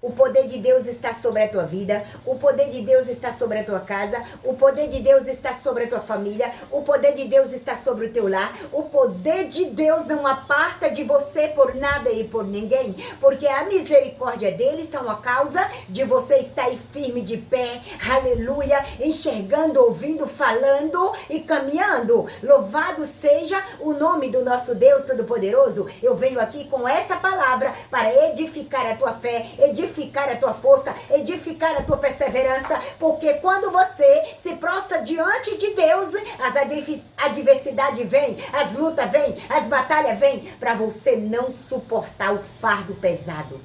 O poder de Deus está sobre a tua vida, o poder de Deus está sobre a tua casa, o poder de Deus está sobre a tua família, o poder de Deus está sobre o teu lar, o poder de Deus não aparta de você por nada e por ninguém, porque a misericórdia dele são a causa de você estar aí firme de pé, aleluia, enxergando, ouvindo, falando e caminhando. Louvado seja o nome do nosso Deus Todo-Poderoso. Eu venho aqui com essa palavra para edificar a tua fé, edificar a tua força, edificar a tua perseverança, porque quando você se prostra diante de Deus, as adversidades vêm, as lutas vêm, as batalhas vêm, para você não suportar o fardo pesado.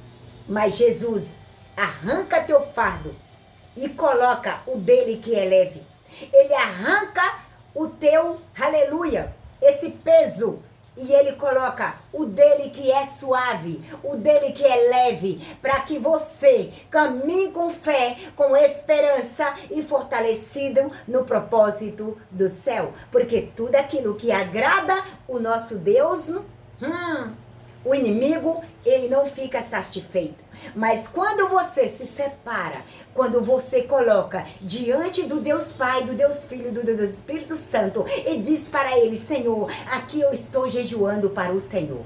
Mas Jesus arranca teu fardo e coloca o dele que é leve. Ele arranca o teu, aleluia, esse peso, e ele coloca o dele que é suave, o dele que é leve, para que você caminhe com fé, com esperança e fortalecido no propósito do céu. Porque tudo aquilo que agrada o nosso Deus, o inimigo, ele não fica satisfeito. Mas quando você se separa, quando você coloca diante do Deus Pai, do Deus Filho, do Deus Espírito Santo, e diz para ele: Senhor, aqui eu estou jejuando para o Senhor.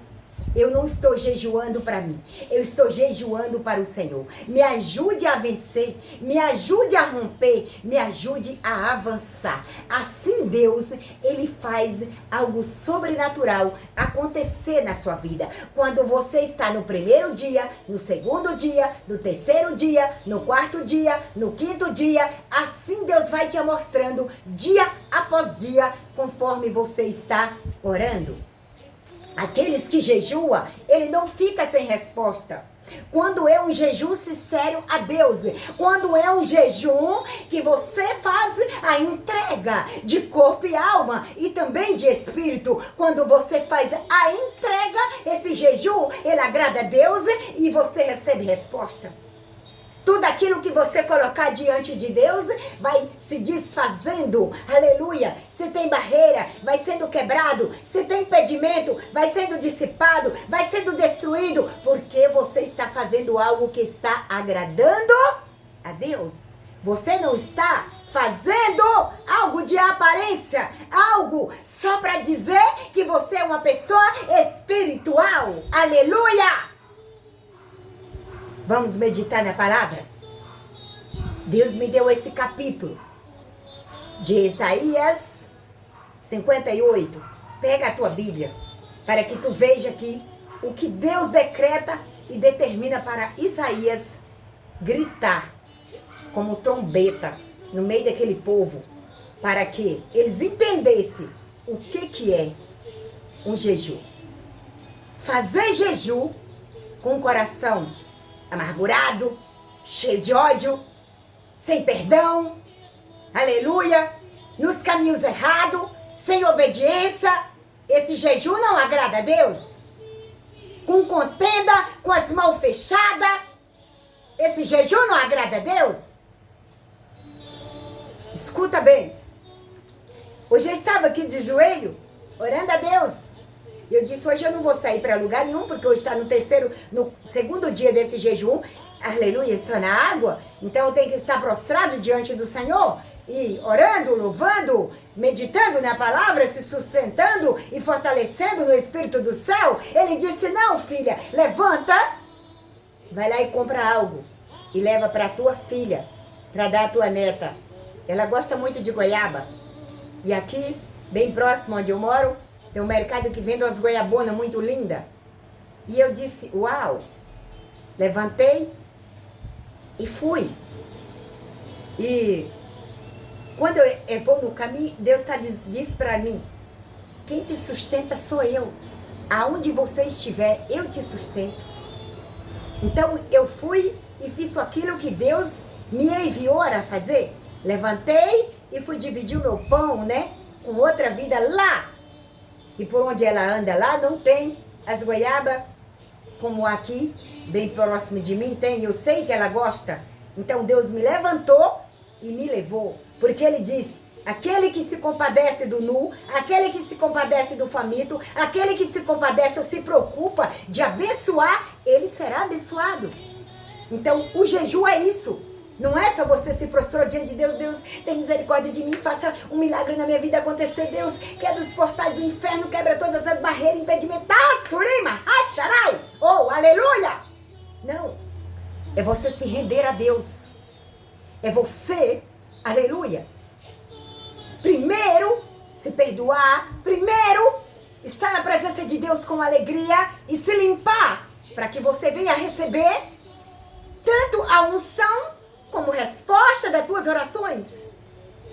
Eu não estou jejuando para mim, eu estou jejuando para o Senhor. Me ajude a vencer, me ajude a romper, me ajude a avançar. Assim Deus, ele faz algo sobrenatural acontecer na sua vida. Quando você está no primeiro dia, no segundo dia, no terceiro dia, no quarto dia, no quinto dia, assim Deus vai te mostrando dia após dia, conforme você está orando. Aqueles que jejuam, ele não fica sem resposta. Quando é um jejum sincero a Deus, quando é um jejum que você faz a entrega de corpo e alma e também de espírito, quando você faz a entrega, esse jejum, ele agrada a Deus e você recebe resposta. Tudo aquilo que você colocar diante de Deus vai se desfazendo, aleluia. Se tem barreira, vai sendo quebrado. Se tem impedimento, vai sendo dissipado, vai sendo destruído, porque você está fazendo algo que está agradando a Deus. Você não está fazendo algo de aparência, algo só para dizer que você é uma pessoa espiritual, aleluia. Vamos meditar na palavra? Deus me deu esse capítulo de Isaías 58. Pega a tua Bíblia para que tu veja aqui o que Deus decreta e determina para Isaías gritar como trombeta no meio daquele povo, para que eles entendessem o que é um jejum. Fazer jejum com o coração amargurado, cheio de ódio, sem perdão, aleluia, nos caminhos errados, sem obediência, esse jejum não agrada a Deus. Com contenda, com as mãos fechadas, esse jejum não agrada a Deus. Escuta bem, hoje eu estava aqui de joelho, orando a Deus. Eu disse, hoje eu não vou sair para lugar nenhum, porque hoje está no segundo dia desse jejum, aleluia, só na água. Então eu tenho que estar prostrado diante do Senhor, e orando, louvando, meditando na palavra, se sustentando e fortalecendo no Espírito do céu. Ele disse, não, filha, levanta, vai lá e compra algo, e leva para a tua filha, para dar à tua neta. Ela gosta muito de goiaba. E aqui, bem próximo onde eu moro, tem um mercado que vende umas goiabonas muito lindas. E eu disse, uau. Levantei e fui. E quando eu vou no caminho, Deus disse para mim, quem te sustenta sou eu. Aonde você estiver, eu te sustento. Então eu fui e fiz aquilo que Deus me enviou a fazer. Levantei e fui dividir o meu pão, né? Com outra vida lá. E por onde ela anda lá, não tem as goiabas, como aqui, bem próximo de mim, tem. Eu sei que ela gosta. Então Deus me levantou e me levou. Porque ele diz, aquele que se compadece do nu, aquele que se compadece do faminto, aquele que se compadece ou se preocupa de abençoar, ele será abençoado. Então, o jejum é isso. Não é só você se prostrou diante de Deus. Deus, tem misericórdia de mim, faça um milagre na minha vida acontecer. Deus, quebra os portais do inferno, quebra todas as barreiras impedimentais. Surima, hacharai. Oh, aleluia. Não. É você se render a Deus. É você, aleluia. Primeiro, se perdoar. Primeiro, estar na presença de Deus com alegria e se limpar. Para que você venha receber tanto a unção como resposta das tuas orações.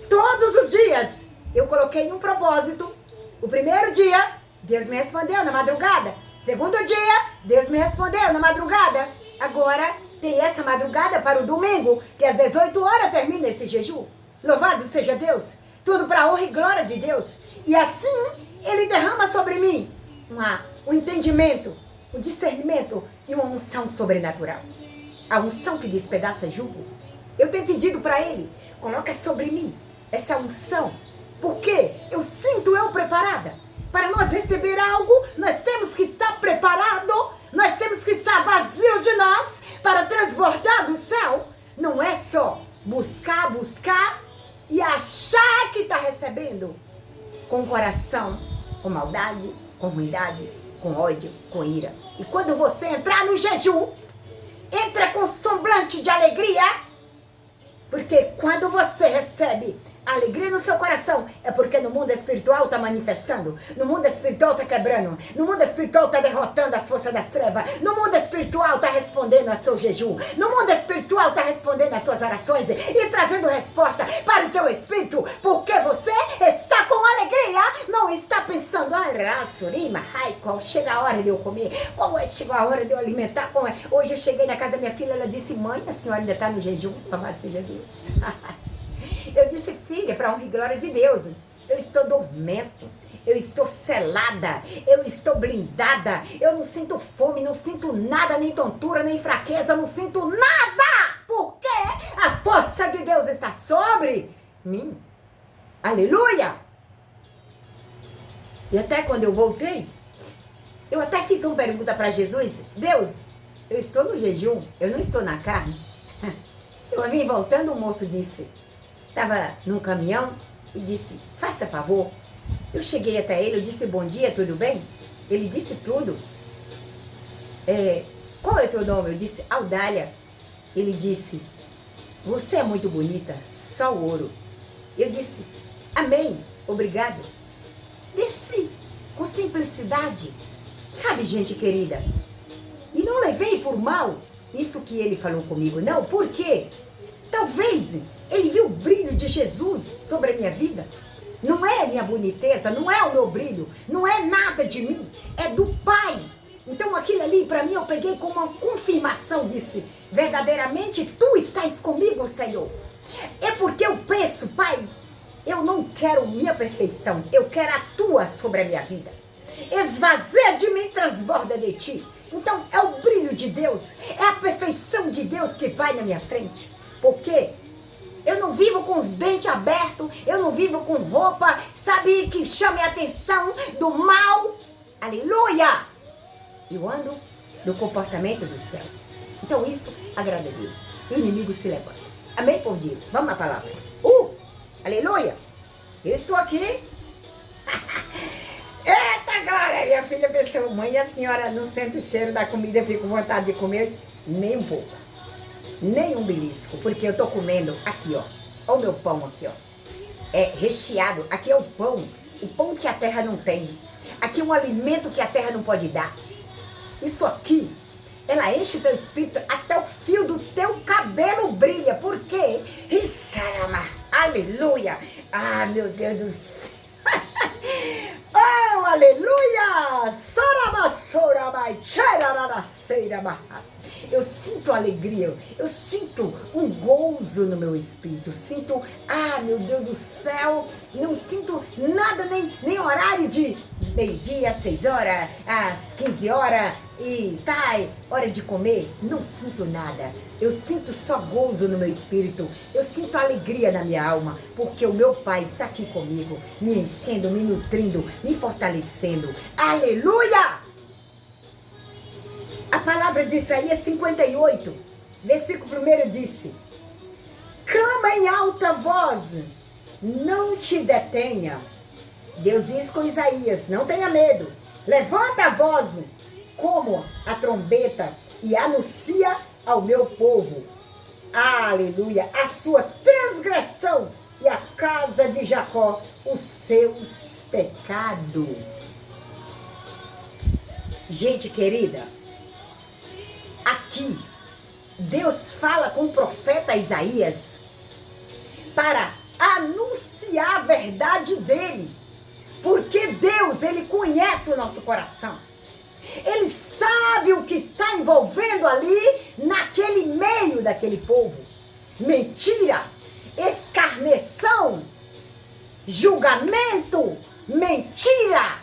Todos os dias eu coloquei um propósito. O primeiro dia, Deus me respondeu na madrugada. Segundo dia, Deus me respondeu na madrugada. Agora tem essa madrugada para o domingo, que às 18 horas termina esse jejum. Louvado seja Deus. Tudo para a honra e glória de Deus. E assim Ele derrama sobre mim um entendimento, um discernimento e uma unção sobrenatural. A unção que despedaça jugo. Eu tenho pedido para Ele, coloca sobre mim essa unção. Porque eu sinto eu preparada. Para nós receber algo, nós temos que estar preparado. Nós temos que estar vazio de nós para transbordar do céu. Não é só buscar e achar que está recebendo. Com coração, com maldade, com ruindade, com ódio, com ira. E quando você entrar no jejum, entra com semblante de alegria. Porque quando você recebe alegria no seu coração, é porque no mundo espiritual está manifestando. No mundo espiritual está quebrando. No mundo espiritual está derrotando as forças das trevas. No mundo espiritual está respondendo ao seu jejum. No mundo espiritual está respondendo às suas orações e trazendo resposta para o teu espírito. Porque você está com alegria. Não está pensando, qual chega a hora de eu comer? Chegou a hora de eu alimentar? Hoje eu cheguei na casa da minha filha, ela disse, mãe, a senhora ainda está no jejum? Louvado seja Deus. Eu disse, filha, para honra e glória de Deus, eu estou dormendo, eu estou selada, eu estou blindada, eu não sinto fome, não sinto nada, nem tontura, nem fraqueza, não sinto nada, porque a força de Deus está sobre mim. Aleluia! E até quando eu voltei, eu até fiz uma pergunta para Jesus, Deus, eu estou no jejum, eu não estou na carne. Eu vim voltando, o moço disse, estava num caminhão e disse, faça favor. Eu cheguei até ele, eu disse, bom dia, tudo bem? Ele disse tudo. Qual é o teu nome? Eu disse, Audália. Ele disse, você é muito bonita, só ouro. Eu disse, amém, obrigado. Desci com simplicidade. Sabe, gente querida? E não levei por mal isso que ele falou comigo, não. Por quê? Talvez ele viu o brilho de Jesus sobre a minha vida. Não é minha boniteza, não é o meu brilho, não é nada de mim, é do Pai. Então aquilo ali para mim eu peguei como uma confirmação, disse, verdadeiramente tu estás comigo, Senhor. É porque eu penso, Pai, eu não quero minha perfeição, eu quero a tua sobre a minha vida. Esvazia de mim, transborda de ti. Então é o brilho de Deus, é a perfeição de Deus que vai na minha frente. Porque eu não vivo com os dentes abertos, eu não vivo com roupa, sabe, que chame a atenção do mal. Aleluia! Eu ando no comportamento do céu. Então isso agrada a Deus. E o inimigo se levanta. Amém, por Deus? Vamos à palavra. Aleluia! Eu estou aqui. Eita glória! Minha filha pensou, mãe, a senhora não sente o cheiro da comida, fica com vontade de comer? Eu disse, nem um pouco. Nem um belisco, porque eu tô comendo aqui, ó. Olha o meu pão aqui, ó. É recheado. Aqui é o pão que a terra não tem. Aqui é um alimento que a terra não pode dar. Isso aqui, ela enche o teu espírito até o fio do teu cabelo brilha. Por quê? Aleluia! Ah, meu Deus do céu! Oh, aleluia! Eu sinto alegria, eu sinto um gozo no meu espírito, sinto, meu Deus do céu, não sinto nada, nem horário de meio-dia, 6 horas, às 15 horas e hora de comer, não sinto nada. Eu sinto só gozo no meu espírito, eu sinto alegria na minha alma, porque o meu Pai está aqui comigo, me enchendo, me nutrindo, me fortalecendo. Aleluia! A palavra de Isaías 58, versículo 1 disse: clama em alta voz, não te detenha. Deus diz com Isaías: não tenha medo, levanta a voz como a trombeta e anuncia ao meu povo, aleluia, a sua transgressão e a casa de Jacó os seus pecados. Gente querida, aqui Deus fala com o profeta Isaías para anunciar a verdade dele, porque Deus, ele conhece o nosso coração. Ele sabe o que está envolvendo ali, naquele meio daquele povo. Mentira, escarneção, julgamento, mentira.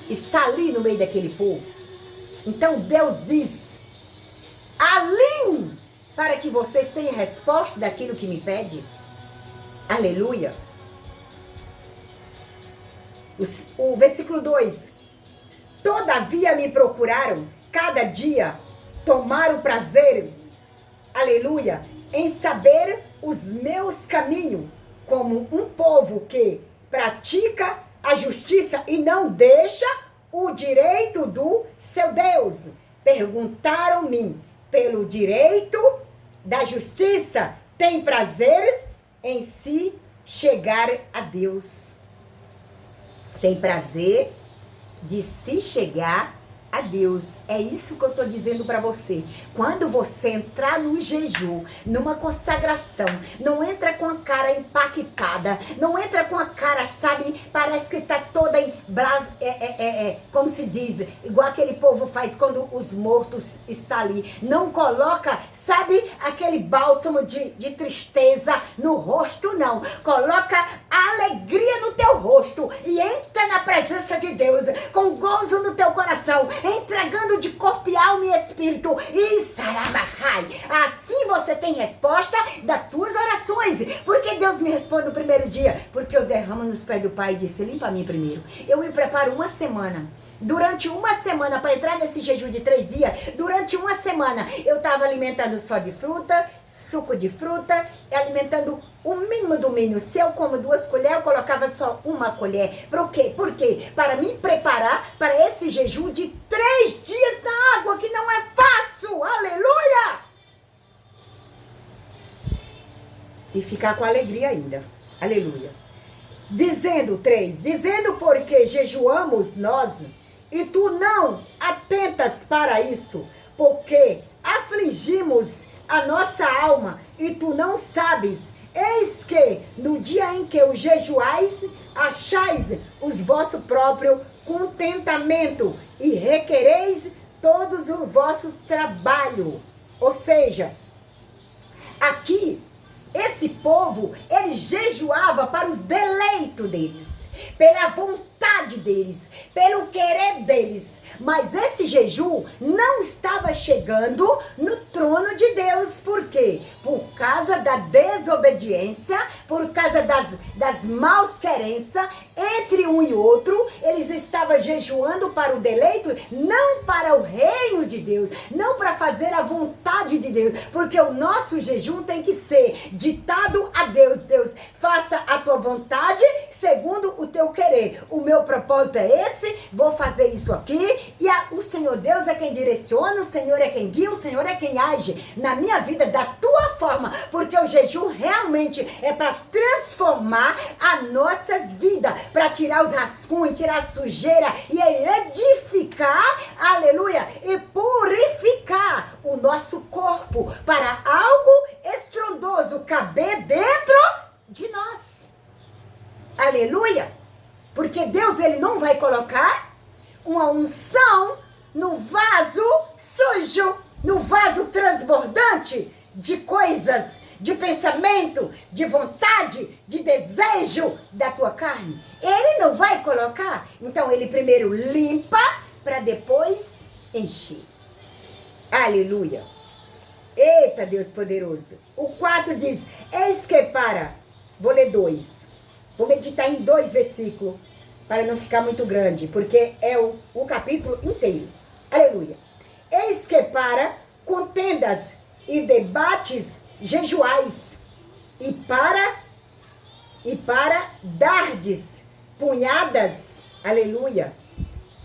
Está ali no meio daquele povo. Então Deus diz: alinhe para que vocês tenham resposta daquilo que me pede. Aleluia. O versículo 2. Todavia me procuraram, cada dia tomaram prazer, aleluia, em saber os meus caminhos, como um povo que pratica a justiça e não deixa o direito do seu Deus. Perguntaram-me pelo direito da justiça, tem prazeres em se chegar a Deus. Tem prazer de se chegar a Deus. É isso que eu estou dizendo para você. Quando você entrar no jejum, numa consagração, não entra com a cara impactada, não entra com a cara, sabe, parece que está toda em braço, como se diz, igual aquele povo faz quando os mortos estão ali. Não coloca, sabe, aquele bálsamo de tristeza no rosto, não. Coloca alegria no teu rosto e entra na presença de Deus com gozo no teu coração, entregando de corpo e alma e espírito. E sarabahai. Assim você tem resposta das tuas orações. Porque Deus me responde no primeiro dia? Porque eu derramo nos pés do Pai e disse: limpa a mim primeiro. Eu me preparo uma semana. Durante uma semana, para entrar nesse jejum de 3 dias, durante uma semana, eu estava alimentando só de fruta, suco de fruta, alimentando o mínimo do mínimo. Se eu como 2 colheres, eu colocava só 1 colher. Por quê? Por quê? Para me preparar para esse jejum de 3 dias na água, que não é fácil. Aleluia! E ficar com alegria ainda. Aleluia. Dizendo porque jejuamos nós, e tu não atentas para isso, porque afligimos a nossa alma, e tu não sabes. Eis que no dia em que o jejuais, achais os vosso próprio contentamento, e requereis todos os vossos trabalhos. Ou seja, aqui, esse povo, ele jejuava para os deleitos deles, pela vontade deles, pelo querer deles. Mas esse jejum não estava chegando no trono de Deus. Por quê? Por causa da desobediência, por causa das maus querências entre um e outro. Eles estavam jejuando para o deleito, não para o reino de Deus, não para fazer a vontade de Deus. Porque o nosso jejum tem que ser ditado a Deus. Deus, faça a tua vontade segundo o teu querer. O meu propósito é esse, vou fazer isso aqui. E o Senhor Deus é quem direciona, o Senhor é quem guia, o Senhor é quem age na minha vida da tua forma. Porque o jejum realmente é para transformar as nossas vidas, para tirar os rascunhos, tirar a sujeira e edificar, aleluia, e purificar o nosso corpo para algo estrondoso caber dentro de nós. Aleluia! Porque Deus, ele não vai colocar uma unção no vaso sujo, no vaso transbordante de coisas, de pensamento, de vontade, de desejo da tua carne. Ele não vai colocar. Então ele primeiro limpa para depois encher. Aleluia! Eita, Deus poderoso. O 4 diz: eis que vou ler 2. Vou meditar em 2 versículos, para não ficar muito grande, porque é o capítulo inteiro. Aleluia. Eis que contendas e debates jejuais, e para dardes punhadas, aleluia,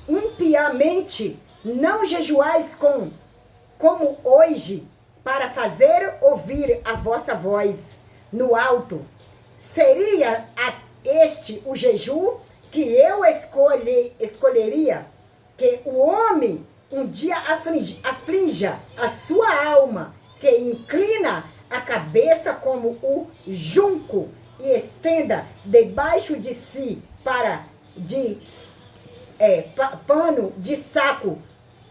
impiamente, não jejuais como hoje, para fazer ouvir a vossa voz no alto. Seria este o jejum que eu escolheria, que o homem um dia aflinja a sua alma, que inclina a cabeça como o junco e estenda debaixo de si pano de saco,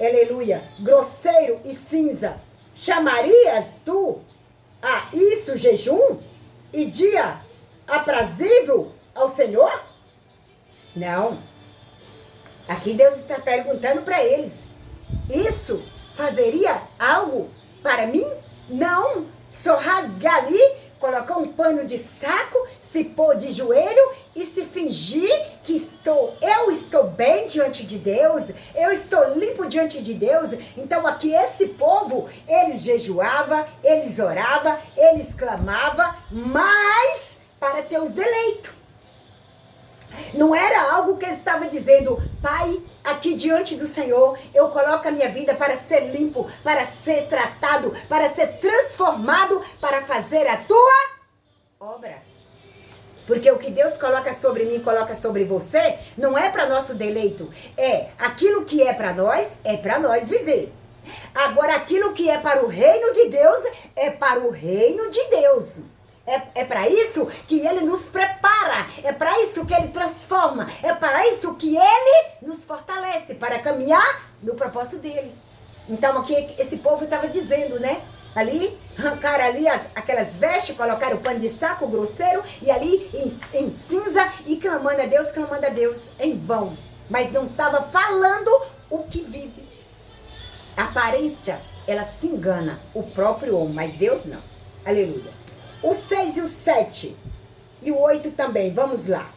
aleluia, grosseiro e cinza. Chamarias tu a isso jejum e dia aprazível ao Senhor? Não. Aqui Deus está perguntando para eles: isso fazeria algo para mim? Não. Só rasgar ali, colocar um pano de saco, se pôr de joelho e se fingir que eu estou bem diante de Deus, eu estou limpo diante de Deus. Então aqui esse povo, eles jejuavam, eles oravam, eles clamavam, mas para ter os deleitos. Não era algo que ele estava dizendo: Pai, aqui diante do Senhor, eu coloco a minha vida para ser limpo, para ser tratado, para ser transformado, para fazer a tua obra. Porque o que Deus coloca sobre mim, coloca sobre você, não é para nosso deleito. É aquilo que é para nós viver. Agora, aquilo que é para o reino de Deus, é para o reino de Deus. É para isso que ele nos prepara, é para isso que ele transforma, é para isso que ele nos fortalece, para caminhar no propósito dele. Então aqui esse povo estava dizendo, né? Ali, arrancaram ali aquelas vestes, colocaram o pano de saco grosseiro e ali em cinza e clamando a Deus em vão. Mas não estava falando o que vive. A aparência, ela se engana, o próprio homem, mas Deus não. Aleluia. O 6 e o 7 e o 8 também, vamos lá.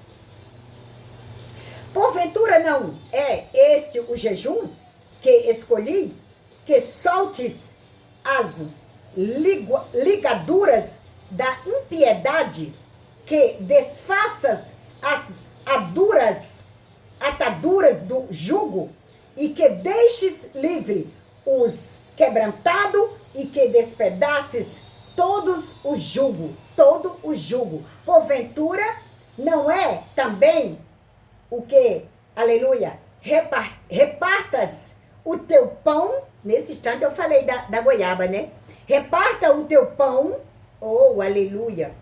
Porventura não é este o jejum que escolhi, que soltes as ligaduras da impiedade, que desfaças as ataduras do jugo, e que deixes livre os quebrantados, e que despedaces todo o jugo. Porventura, não é também o que, aleluia, repartas o teu pão. Nesse instante eu falei da goiaba, né? Reparta o teu pão, oh, aleluia,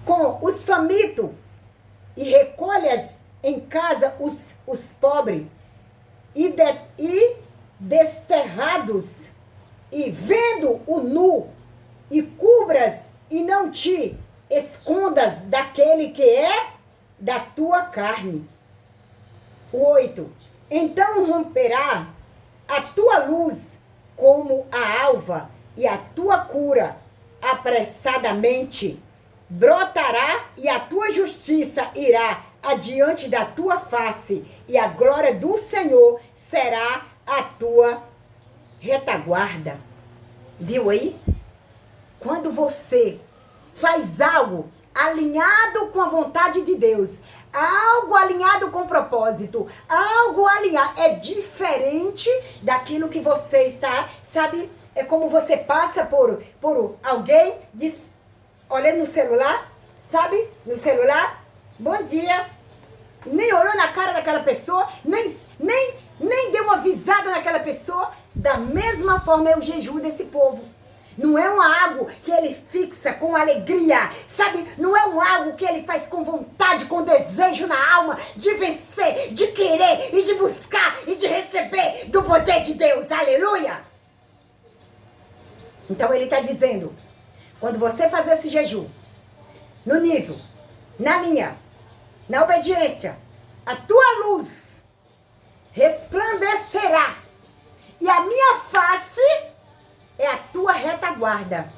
com os famintos, e recolhas em casa os pobres e desterrados, e vendo o nu, e cubras e não te escondas daquele que é da tua carne. 8. Então romperá a tua luz como a alva, e a tua cura apressadamente brotará, e a tua justiça irá adiante da tua face, e a glória do Senhor será a tua retaguarda. Viu aí? Quando você faz algo alinhado com a vontade de Deus, algo alinhado com o propósito, algo alinhado, é diferente daquilo que você está, sabe? É como você passa por alguém, diz, olha no celular, sabe? No celular, bom dia, nem olhou na cara daquela pessoa, nem deu uma visada naquela pessoa. Da mesma forma é o jejum desse povo. Não é um algo que ele fixa com alegria, sabe? Não é um algo que ele faz com vontade, com desejo na alma, de vencer, de querer e de buscar e de receber do poder de Deus. Aleluia! Então ele está dizendo, quando você fazer esse jejum, no nível, na linha, na obediência, a tua luz resplandecerá, e a minha face é a tua retaguarda.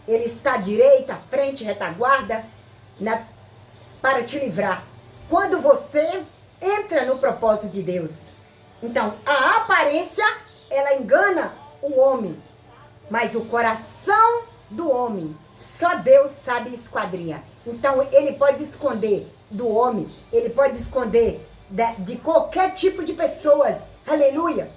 Ele está à direita, à frente, retaguarda, para te livrar. Quando você entra no propósito de Deus. Então, a aparência, ela engana o homem. Mas o coração do homem, só Deus sabe esquadrinhar. Então, ele pode esconder do homem, ele pode esconder de qualquer tipo de pessoas. Aleluia!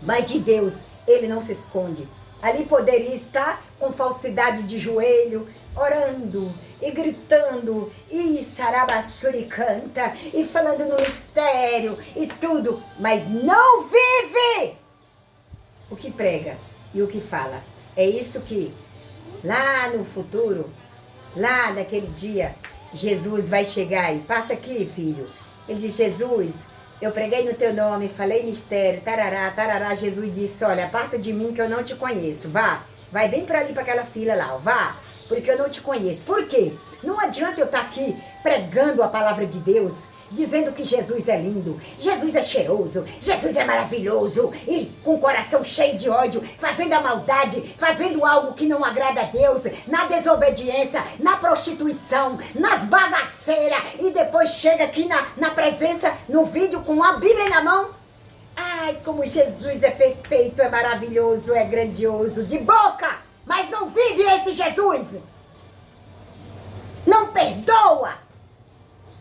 Mas de Deus, ele não se esconde. Ali poderia estar com falsidade de joelho, orando e gritando, e sarabassuri canta, e falando no mistério e tudo, mas não vive o que prega e o que fala. É isso que lá no futuro, lá naquele dia, Jesus vai chegar e passa aqui, filho. Ele diz, Jesus, eu preguei no teu nome, falei mistério, tarará, tarará. Jesus disse, olha, aparta de mim que eu não te conheço. Vai bem para ali, para aquela fila lá, vá, porque eu não te conheço. Por quê? Não adianta eu estar aqui pregando a palavra de Deus, dizendo que Jesus é lindo, Jesus é cheiroso, Jesus é maravilhoso, e com o coração cheio de ódio, fazendo a maldade, fazendo algo que não agrada a Deus, na desobediência, na prostituição, nas bagaceiras, e depois chega aqui na presença, no vídeo, com a Bíblia na mão. Ai, como Jesus é perfeito, é maravilhoso, é grandioso, de boca, mas não vive esse Jesus. Não perdoa.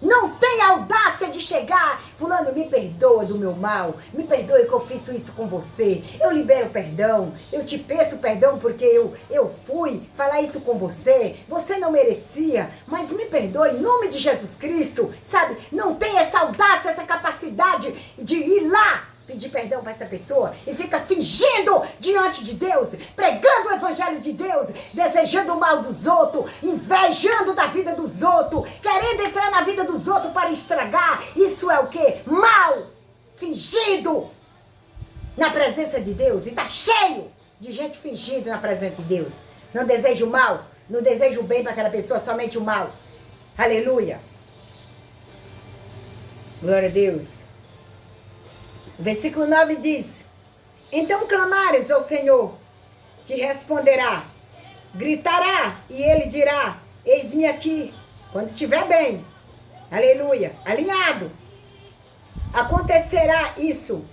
Não tem audácia de chegar, fulano, me perdoa do meu mal, me perdoe que eu fiz isso com você, eu libero perdão, eu te peço perdão porque eu fui falar isso com você, você não merecia, mas me perdoe em nome de Jesus Cristo, sabe? Não tem essa audácia, essa capacidade de ir lá pedir perdão para essa pessoa e fica fingindo diante de Deus, pregando o evangelho de Deus, desejando o mal dos outros, invejando da vida dos outros, querendo entrar na vida dos outros para estragar. Isso é o quê? Mal, fingido na presença de Deus. E tá cheio de gente fingindo na presença de Deus. Não deseja o mal, não deseja o bem para aquela pessoa, somente o mal. Aleluia. Glória a Deus. Versículo 9 diz, então clamares ao Senhor, te responderá, gritará e ele dirá, eis-me aqui, quando estiver bem, aleluia, alinhado. Acontecerá isso,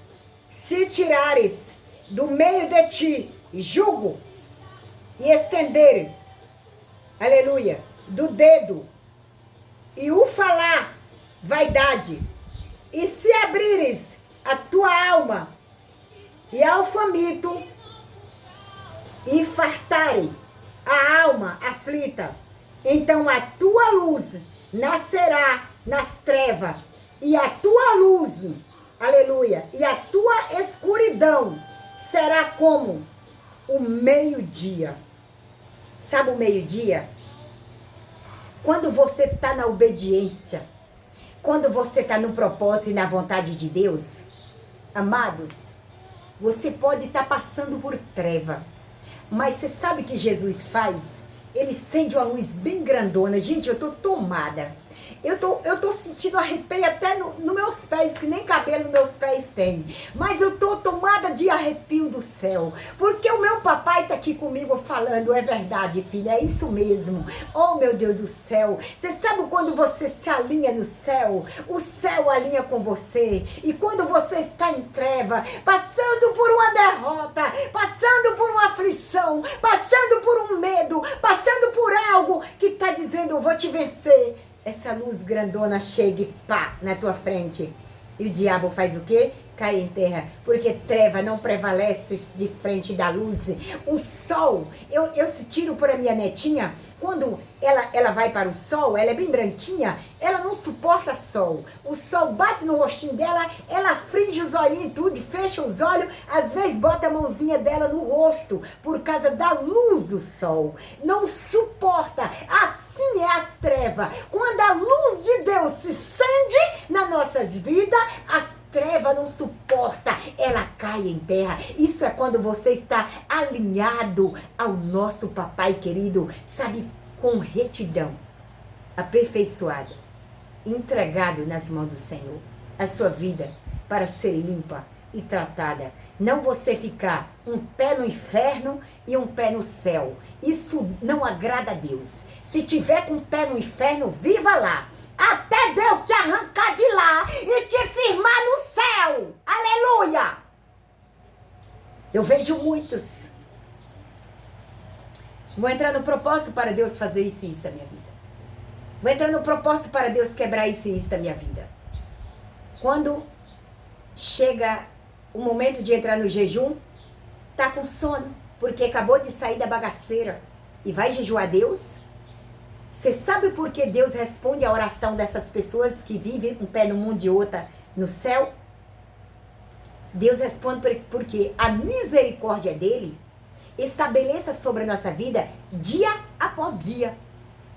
se tirares do meio de ti jugo e estender, aleluia, do dedo e o falar vaidade, e se abrires a tua alma e ao faminto e fartarem a alma aflita, então a tua luz nascerá nas trevas e a tua luz, aleluia, e a tua escuridão será como o meio-dia. Sabe o meio-dia? Quando você está na obediência, quando você está no propósito e na vontade de Deus, amados, você pode estar passando por treva, mas você sabe o que Jesus faz? Ele acende uma luz bem grandona. Gente, eu tô tomada. Eu tô sentindo arrepio até nos meus pés, que nem cabelo nos meus pés tem. Mas eu tô tomada de arrepio do céu. Porque o meu papai tá aqui comigo falando, é verdade, filha, é isso mesmo. Oh, meu Deus do céu. Você sabe quando você se alinha no céu? O céu alinha com você. E quando você está em treva, passando por uma derrota, passando por uma aflição, passando por um medo, passando por algo que tá dizendo, eu vou te vencer. Essa luz grandona chega e pá, na tua frente. E o diabo faz o quê? Cai em terra. Porque treva não prevalece de frente da luz. O sol, eu tiro por a minha netinha, quando ela vai para o sol, ela é bem branquinha, ela não suporta sol. O sol bate no rostinho dela, ela fringe os olhinhos e tudo, fecha os olhos, às vezes bota a mãozinha dela no rosto, por causa da luz do sol. Não suporta. Assim é as trevas. Quando a luz de Deus se acende nas nossas vidas, as treva não suporta, ela cai em terra. Isso é quando você está alinhado ao nosso papai querido, sabe, com retidão, aperfeiçoada, entregado nas mãos do Senhor, a sua vida para ser limpa e tratada. Não você ficar um pé no inferno e um pé no céu. Isso não agrada a Deus. Se tiver com um pé no inferno, viva lá. Até Deus te arrancar de lá e te firmar no céu. Aleluia! Eu vejo muitos. Vou entrar no propósito para Deus fazer isso e isso na minha vida. Vou entrar no propósito para Deus quebrar isso e isso na minha vida. Quando chega o momento de entrar no jejum, tá com sono, porque acabou de sair da bagaceira e vai jejuar Deus. Você sabe por que Deus responde a oração dessas pessoas que vivem um pé no mundo e outra no céu? Deus responde porque a misericórdia dele estabeleça sobre a nossa vida dia após dia.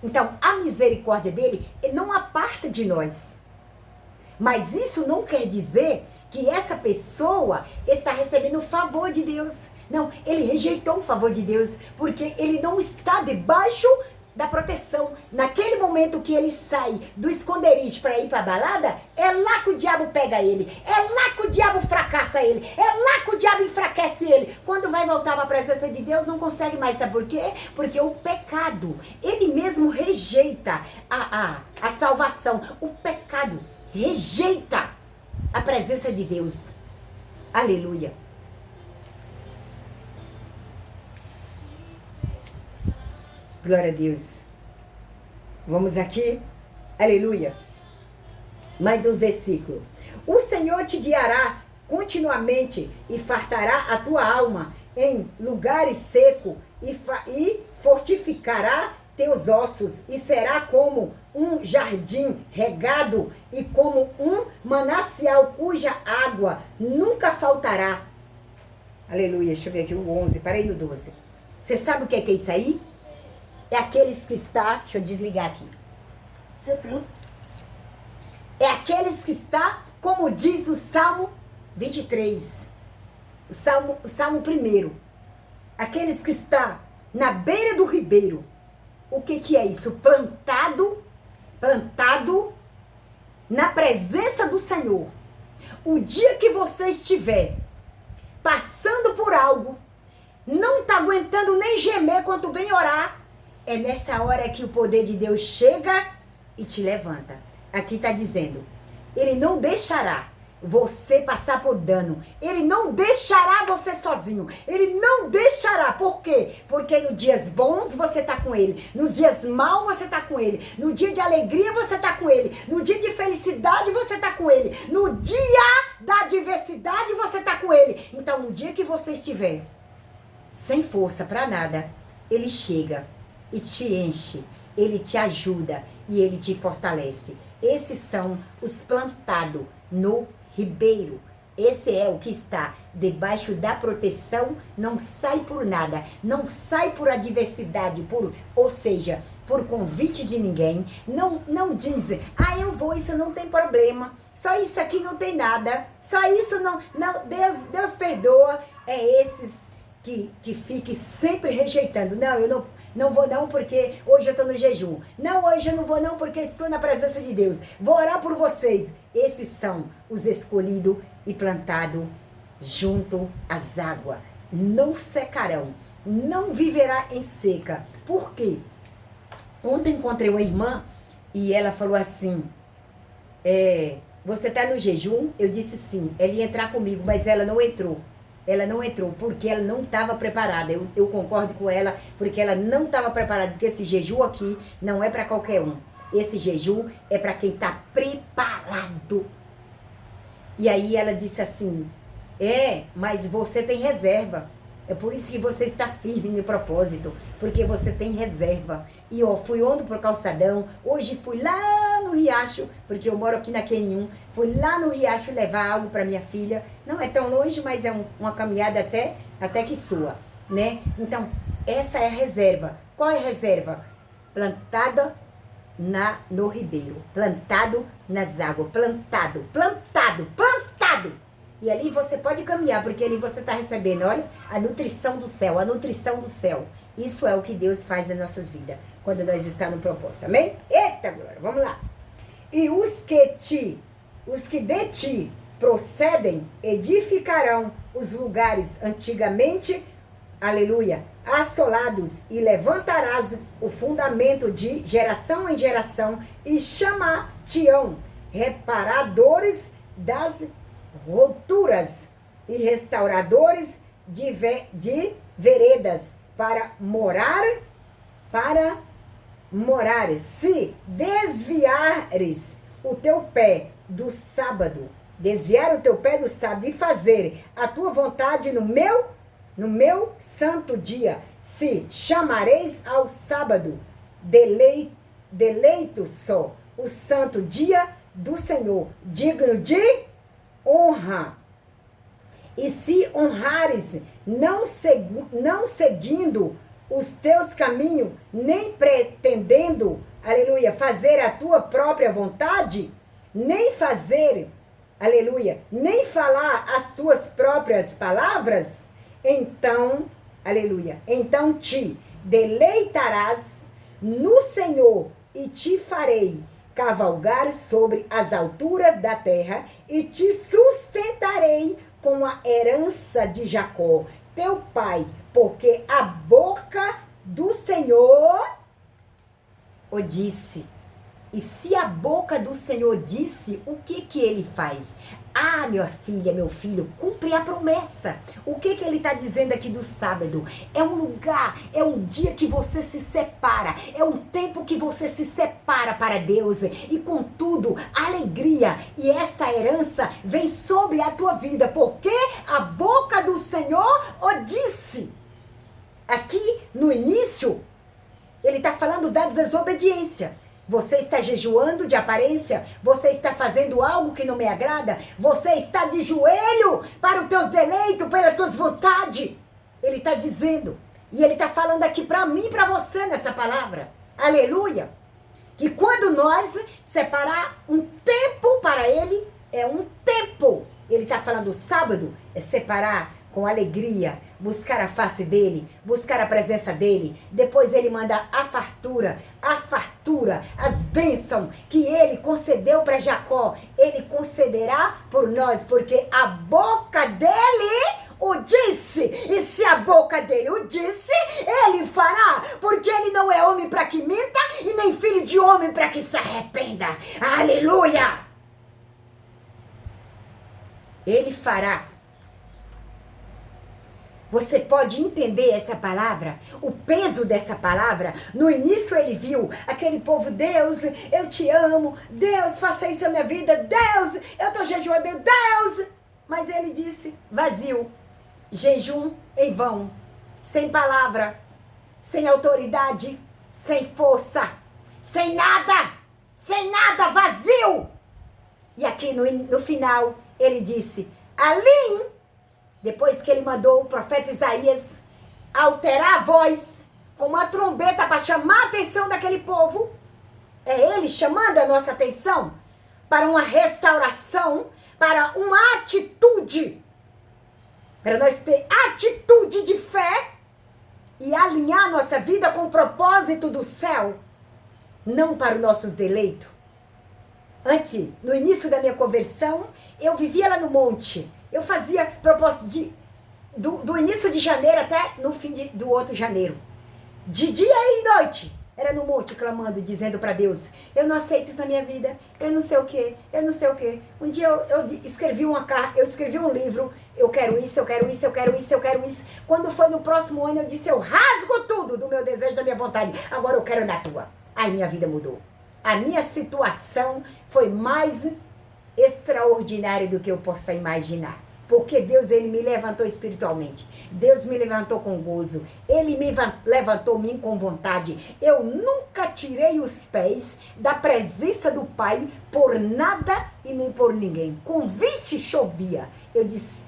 Então, a misericórdia dele não aparta de nós. Mas isso não quer dizer que essa pessoa está recebendo o favor de Deus. Não, ele rejeitou o favor de Deus, porque ele não está debaixo da proteção. Naquele momento que ele sai do esconderijo para ir para a balada, é lá que o diabo pega ele. É lá que o diabo fracassa ele. É lá que o diabo enfraquece ele. Quando vai voltar para a presença de Deus, não consegue mais. Sabe por quê? Porque o pecado, ele mesmo rejeita a salvação. O pecado rejeita a presença de Deus. Aleluia. Glória a Deus. Vamos aqui. Aleluia. Mais um versículo. O Senhor te guiará continuamente e fartará a tua alma em lugares secos e fortificará teus ossos e será como um jardim regado e como um manancial cuja água nunca faltará. Aleluia. Deixa eu ver aqui o 11. Parei no 12. Você sabe o que é isso aí? É aqueles que está... Deixa eu desligar aqui. É aqueles que está, como diz o Salmo 23. O Salmo 1. Aqueles que está na beira do ribeiro. O que é isso? Plantado na presença do Senhor. O dia que você estiver passando por algo, não está aguentando nem gemer quanto bem orar, é nessa hora que o poder de Deus chega e te levanta. Aqui está dizendo, ele não deixará você passar por dano. Ele não deixará você sozinho. Ele não deixará. Por quê? Porque nos dias bons você está com ele. Nos dias maus você está com ele. No dia de alegria você está com ele. No dia de felicidade você está com ele. No dia da adversidade você está com ele. Então no dia que você estiver sem força para nada, ele chega e te enche, ele te ajuda e ele te fortalece. Esses são os plantados no ribeiro. Esse é o que está debaixo da proteção, não sai por nada, não sai por adversidade, ou seja, por convite de ninguém, não diz, eu vou, isso não tem problema, só isso aqui não tem nada, só isso não Deus perdoa. É esses que fiquem sempre rejeitando. Não, eu não vou não porque hoje eu estou no jejum. Não, hoje eu não vou não porque estou na presença de Deus. Vou orar por vocês. Esses são os escolhidos e plantados junto às águas. Não secarão, não viverá em seca. Por quê? Ontem encontrei uma irmã e ela falou assim, você está no jejum? Eu disse sim. Ela ia entrar comigo, mas ela não entrou. Ela não entrou porque ela não estava preparada. Eu concordo com ela porque ela não estava preparada. Porque esse jejum aqui não é para qualquer um. Esse jejum é para quem está preparado. E aí ela disse assim, mas você tem reserva. É por isso que você está firme no propósito. Porque você tem reserva. E fui ontem pro calçadão. Hoje fui lá no Riacho, porque eu moro aqui na Q1. Fui lá no Riacho levar algo para minha filha. Não é tão longe, mas é uma caminhada até que sua, né? Então, essa é a reserva. Qual é a reserva? Plantada no ribeiro. Plantado nas águas. Plantado. E ali você pode caminhar, porque ali você está recebendo, olha, a nutrição do céu, a nutrição do céu. Isso é o que Deus faz nas nossas vidas, quando nós estamos no propósito, amém? Eita, glória, vamos lá. E os que de ti procedem, edificarão os lugares antigamente, aleluia, assolados, e levantarás o fundamento de geração em geração, e chamar-te-ão reparadores das rupturas e restauradores de veredas para morares. Se desviares o teu pé do sábado, desviar o teu pé do sábado e fazer a tua vontade no meu santo dia, se chamareis ao sábado deleito só, o santo dia do Senhor, digno de honra. E se honrares, não seguindo os teus caminhos, nem pretendendo, aleluia, fazer a tua própria vontade, nem fazer, aleluia, nem falar as tuas próprias palavras, então, aleluia, então te deleitarás no Senhor e te farei cavalgar sobre as alturas da terra e te sustentarei com a herança de Jacó, teu pai, porque a boca do Senhor o disse. E se a boca do Senhor disse, o que ele faz? Ah, minha filha, meu filho, cumpre a promessa. O que ele está dizendo aqui do sábado? É um lugar, é um dia que você se separa. É um tempo que você se separa para Deus. E contudo, alegria. E essa herança vem sobre a tua vida. Porque a boca do Senhor o disse. Aqui, no início, ele está falando da desobediência. Você está jejuando de aparência? Você está fazendo algo que não me agrada? Você está de joelho para os teus deleitos, pelas tuas vontades? Ele está dizendo. E ele está falando aqui para mim e para você nessa palavra. Aleluia! Que quando nós separar um tempo para ele, é um tempo. Ele está falando sábado, é separar com alegria, buscar a face dele, buscar a presença dele. Depois ele manda a fartura, as bênçãos que ele concedeu para Jacó, ele concederá por nós, porque a boca dele o disse. E se a boca dele o disse, ele fará, porque ele não é homem para que minta e nem filho de homem para que se arrependa. Aleluia! Ele fará. Você pode entender essa palavra? O peso dessa palavra? No início ele viu aquele povo, Deus, eu te amo, Deus, faça isso na minha vida, Deus, eu estou jejuando, Deus. Mas ele disse, vazio, jejum em vão, sem palavra, sem autoridade, sem força, sem nada, vazio. E aqui no final ele disse, Alim, depois que ele mandou o profeta Isaías alterar a voz com uma trombeta para chamar a atenção daquele povo, é ele chamando a nossa atenção para uma restauração, para uma atitude, para nós ter atitude de fé e alinhar nossa vida com o propósito do céu, não para os nossos deleitos. Antes, no início da minha conversão, eu vivia lá no monte. Eu fazia propósito do início de janeiro até no fim do outro janeiro. De dia e noite. Era no monte clamando, dizendo para Deus, eu não aceito isso na minha vida, eu não sei o quê. Um dia eu escrevi uma carta, eu escrevi um livro, eu quero isso. Quando foi no próximo ano eu disse, eu rasgo tudo do meu desejo, da minha vontade, agora eu quero na tua. Aí minha vida mudou. A minha situação foi mais extraordinária do que eu possa imaginar. Porque Deus, ele me levantou espiritualmente. Deus me levantou com gozo. Ele me levantou mim com vontade. Eu nunca tirei os pés da presença do Pai por nada e nem por ninguém. Convite chovia. Eu disse,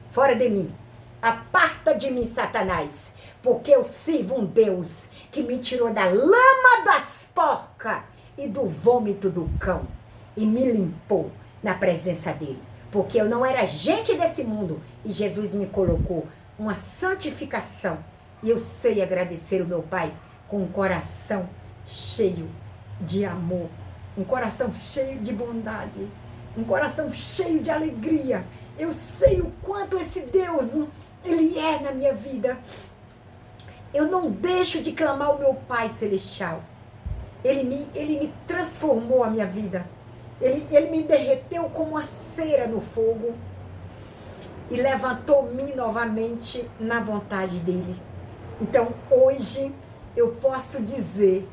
fora de mim. Aparta de mim, Satanás. Porque eu sirvo um Deus que me tirou da lama das porcas e do vômito do cão. E me limpou na presença dele. Porque eu não era gente desse mundo. E Jesus me colocou uma santificação. E eu sei agradecer o meu Pai com um coração cheio de amor. Um coração cheio de bondade. Um coração cheio de alegria. Eu sei o quanto esse Deus, ele é na minha vida. Eu não deixo de clamar o meu Pai Celestial. Ele me transformou a minha vida. Ele me derreteu como a cera no fogo. e levantou-me novamente na vontade dele. Então, hoje eu posso dizer,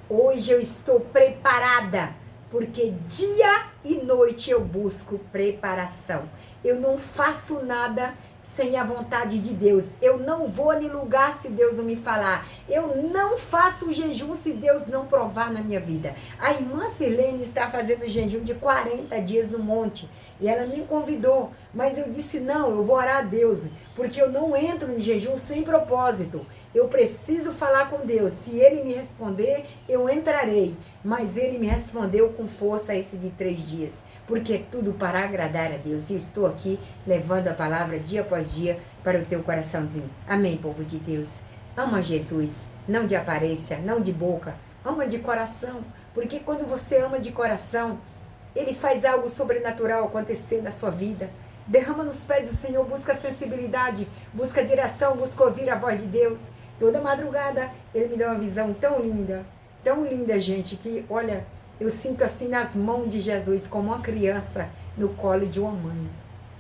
hoje eu estou preparada, porque dia e noite eu busco preparação. Eu não faço nada sem a vontade de Deus. Eu não vou em lugar se Deus não me falar. Eu não faço jejum se Deus não provar na minha vida. A irmã Silene está fazendo jejum de 40 dias no monte. E ela me convidou. Mas eu disse, não, eu vou orar a Deus. Porque eu não entro em jejum sem propósito. Eu preciso falar com Deus. Se Ele me responder, eu entrarei. Mas Ele me respondeu com força esse de 3 dias. Porque é tudo para agradar a Deus. E eu estou aqui levando a palavra dia após dia para o teu coraçãozinho. Amém, povo de Deus. Ama Jesus. Não de aparência, não de boca. Ama de coração. Porque quando você ama de coração, Ele faz algo sobrenatural acontecer na sua vida. Derrama nos pés do Senhor, busca sensibilidade, busca direção, busca ouvir a voz de Deus. Toda madrugada Ele me dá uma visão tão linda, gente, que, olha, eu sinto assim nas mãos de Jesus, como uma criança no colo de uma mãe.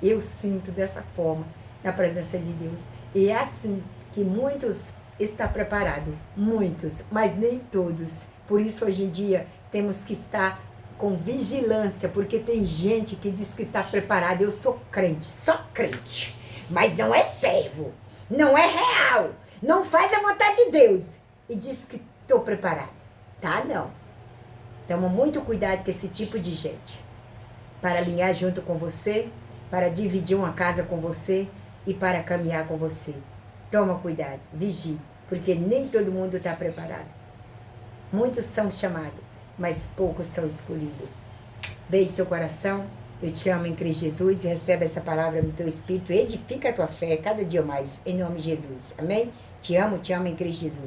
Eu sinto dessa forma, na presença de Deus. E é assim que muitos estão preparados, muitos, mas nem todos. Por isso, hoje em dia, temos que estar com vigilância, porque tem gente que diz que está preparada. Eu sou crente, só crente, mas não é servo, não é real, não faz a vontade de Deus e diz que estou preparada, tá? Não. Toma muito cuidado com esse tipo de gente, para alinhar junto com você, para dividir uma casa com você e para caminhar com você. Toma cuidado, vigie, porque nem todo mundo está preparado. Muitos são chamados, mas poucos são escolhidos. Beijo seu coração, eu te amo em Cristo Jesus e recebe essa palavra no teu espírito, edifica a tua fé cada dia mais, em nome de Jesus, amém? Te amo em Cristo Jesus.